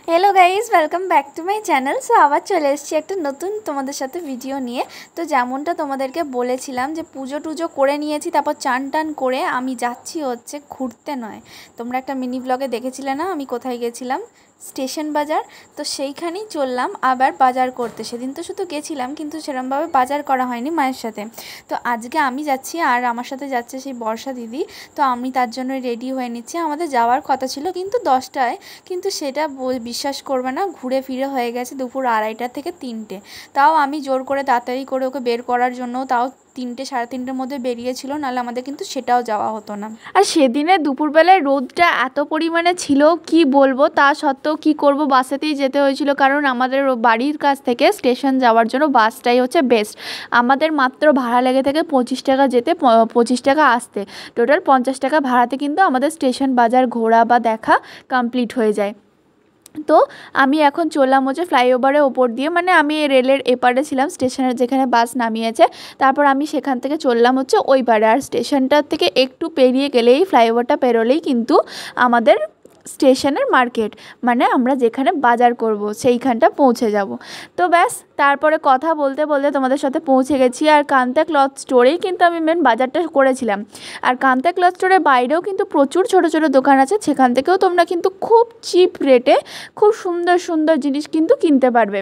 Hello guys welcome back to my channel. So आबार चले एसेछि एक नतून तोमादेर साथे भिडियो निये। तो जेमनटा तोमादेरके बोलेछिलाम जे पुजो टुजो करे नियेछि, तारपर चान टान करे आमी जाच्छि होच्छे घुरते नय। तोमरा एकटा मिनी ब्लगे देखेछिले ना आमी कोथाय गेछिलाम, स्टेशन बाजार। तो सेइखानेई चललाम आबार बाजार करते। सेदिन तो शुधु गेछिलाम किन्तु सेरकमभावे बाजार करा हयनि मायेर साथे। तो आजके आमी जाच्छि आर आमार साथे जाच्छे सेई बर्षा दिदी। तो आमी तार जोन्नो रेडी हये निচ্ছি। आमादेर जाওয়ার কথা ছিল কিন্তু 10টায়, কিন্তু সেটা বিশ্বাস করবে না ঘুরে ফিরে হয়ে গেছে দুপুর 2:30 থেকে 3টে। তাও আমি জোর করে তাড়াতাড়ি করে ওকে বের করার জন্য তাও 3টে সাড়ে 3টের মধ্যে বেরিয়েছিল, নাহলে আমাদের কিন্তু সেটাও যাওয়া হতো না। আর সেদিনে দুপুরবেলায় রোদটা এত পরিমাণে ছিল কি বলবো, তা সত্ত্বেও কি করব, বাসেতেই যেতে হয়েছিল। কারণ আমাদের বাড়ির কাছ থেকে স্টেশন যাওয়ার জন্য বাসটাই হচ্ছে বেস্ট। আমাদের মাত্র ভাড়া লেগে থাকে 25 টাকা যেতে, 25 টাকা আসতে, টোটাল 50 টাকা ভাড়াতে কিন্তু আমাদের স্টেশন বাজার ঘোরা বা দেখা কমপ্লিট হয়ে যায়। তো আমি এখন চললাম হচ্ছে ফ্লাইওভারের ওপর দিয়ে, মানে আমি রেলের এপারে ছিলাম স্টেশনের যেখানে বাস নামিয়েছে, তারপর আমি সেখান থেকে চললাম হচ্ছে ওই পারে। আর স্টেশনটার থেকে একটু পেরিয়ে গেলেই, ফ্লাইওভারটা পেরোলেই কিন্তু আমাদের স্টেশনের মার্কেট, মানে আমরা যেখানে বাজার করব সেইখানটা পৌঁছে যাব। তো ব্যাস, তারপরে কথা বলতে বলতে তোমাদের সাথে পৌঁছে গেছি। আর কান্তা ক্লথ স্টোরেই কিন্তু আমি মেন বাজারটা করেছিলাম। আর কান্তা ক্লথ স্টোরের বাইরেও কিন্তু প্রচুর ছোট ছোট দোকান আছে, সেখান থেকেও তোমরা কিন্তু খুব চিপ রেটে খুব সুন্দর সুন্দর জিনিস কিন্তু কিনতে পারবে।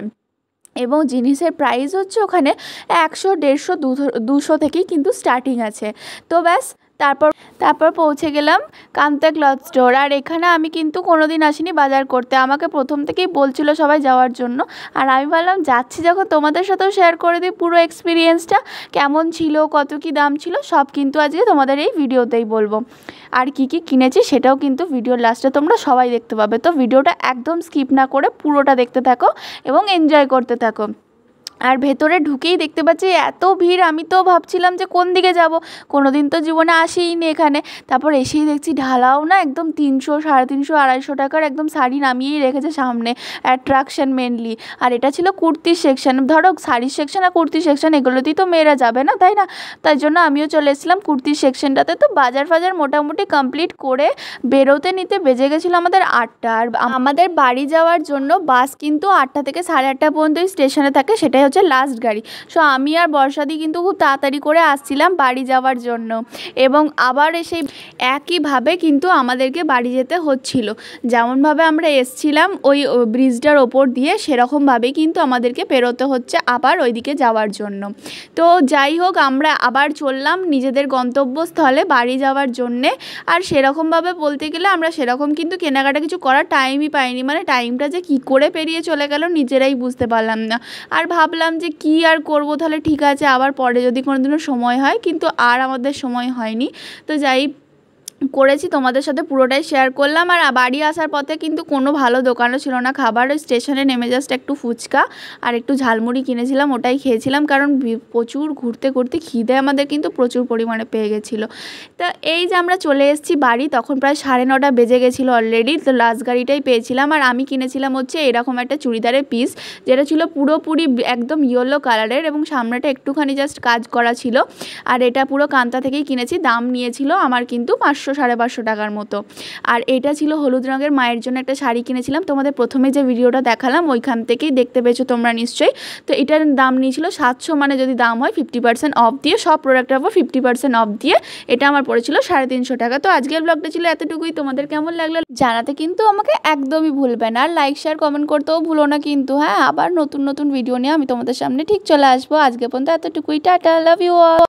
এবং জিনিসের প্রাইস হচ্ছে ওখানে 100, 150, 200 থেকেই কিন্তু স্টার্টিং আছে। তো ব্যাস, তারপর পৌঁছে গেলাম কান্তা ক্লথ স্টোর। আর এখানে আমি কিন্তু কোনো দিন আসিনি বাজার করতে, আমাকে প্রথম থেকেই বলছিল সবাই যাওয়ার জন্য। আর আমি ভাবলাম যাচ্ছি যখন তোমাদের সাথেও শেয়ার করে দিই পুরো এক্সপিরিয়েন্সটা, কেমন ছিল, কত কি দাম ছিল, সব কিন্তু আজকে তোমাদের এই ভিডিওতেই বলবো। আর কি কি কিনেছি সেটাও কিন্তু ভিডিওর লাস্টে তোমরা সবাই দেখতে পাবে। তো ভিডিওটা একদম স্কিপ না করে পুরোটা দেখতে থাকো এবং এনজয় করতে থাকো। আর ভেতরে ঢুকেই দেখতে পাচ্ছি এত ভিড়, আমি তো ভাবছিলাম যে কোন দিকে যাব, কোনো দিন তো জীবনে আসিনি এখানে। তারপর এসেই দেখছি ঢালাও না, একদম 300, 350, 250 টাকার একদম শাড়ি নামিয়েই রেখেছে সামনে, অ্যাট্রাকশন মেনলি। আর এটা ছিল কুর্তির সেকশন। ধরো শাড়ির সেকশন আর কুর্তির সেকশন এগুলোতেই তো মেয়েরা যাবে না, তাই না? তাই জন্য আমিও চলে এসেছিলাম কুর্তির সেকশনটাতে। তো বাজার ফাজার মোটামুটি কমপ্লিট করে বেরোতে নিতে বেজে গেছিলো আমাদের 8টা। আর আমাদের বাড়ি যাওয়ার জন্য বাস কিন্তু 8টা থেকে 8:30 পর্যন্তই স্টেশনে থাকে, সেটাই হচ্ছে লাস্ট গাড়ি। সো আমি আর বর্ষাদি কিন্তু খুব তাড়াতাড়ি করে আসছিলাম বাড়ি যাওয়ার জন্য। এবং আবার এসে একইভাবে কিন্তু আমাদেরকে বাড়ি যেতে হচ্ছিল। যেমনভাবে আমরা এসছিলাম ওই ব্রিজটার ওপর দিয়ে, সেরকমভাবেই কিন্তু আমাদেরকে পেরোতে হচ্ছে আবার ওইদিকে যাওয়ার জন্য। তো যাই হোক, আমরা আবার চললাম নিজেদের গন্তব্যস্থলে বাড়ি যাওয়ার জন্যে। আর সেরকমভাবে বলতে গেলে আমরা সেরকম কিন্তু কেনাকাটা কিছু করার টাইমই পাইনি, মানে টাইমটা যে কী করে পেরিয়ে চলে গেল নিজেরাই বুঝতে পারলাম না। আর ভাবলাম যে কি আর করব, তাহলে ঠিক আছে আবার পরে যদি কোনো দিনও সময় হয়, কিন্তু আর আমাদের সময় হয়নি। তো যাই করেছি তোমাদের সাথে পুরোটাই শেয়ার করলাম। আর বাড়ি আসার পথে কিন্তু কোনো ভালো দোকানও ছিল না খাবার। স্টেশনে নেমে জাস্ট একটু ফুচকা আর একটু ঝালমুড়ি কিনেছিলাম, ওটাই খেয়েছিলাম। কারণ প্রচুর ঘুরতে ঘুরতে খিদে আমাদের কিন্তু প্রচুর পরিমাণে পেয়ে গেছিলো। তো এই যে আমরা চলে এসেছি বাড়ি, তখন প্রায় 9:30 বেজে গেছিলো অলরেডি। তো লাস্ট গাড়িটাই পেয়েছিলাম। আর আমি কিনেছিলাম হচ্ছে এরকম একটা চুড়িদারের পিস, যেটা ছিল পুরোপুরি একদম ইয়েলো কালারের এবং সামনেটা একটুখানি জাস্ট কাজ করা ছিল। আর এটা পুরো কান্তা থেকেই কিনেছি। দাম নিয়েছিল আমার কিন্তু 500, 550 টাকার মতো। আর এটা ছিল হলুদ রঙের, মায়ের জন্য একটা শাড়ি কিনেছিলাম। তোমাদের প্রথমে যে ভিডিওটা দেখালাম ওইখান থেকেই দেখতে পেয়েছো তোমরা নিশ্চয়ই। তো এটার দাম নিয়েছিল 700, মানে যদি দাম হয় 50% অফ দিয়ে, সব প্রোডাক্টের উপর 50% অফ দিয়ে এটা আমার পড়েছিল 350 টাকা। তো আজকের ব্লগটা ছিল এতটুকুই। তোমাদের কেমন লাগলো জানাতে কিন্তু আমাকে একদমই ভুলবে না। আর লাইক, শেয়ার, কমেন্ট করতেও ভুলো না কিন্তু। হ্যাঁ, আবার নতুন নতুন ভিডিও নিয়ে আমি তোমাদের সামনে ঠিক চলে আসবো। আজকে পর্যন্ত এতটুকুই। Tata, love you all.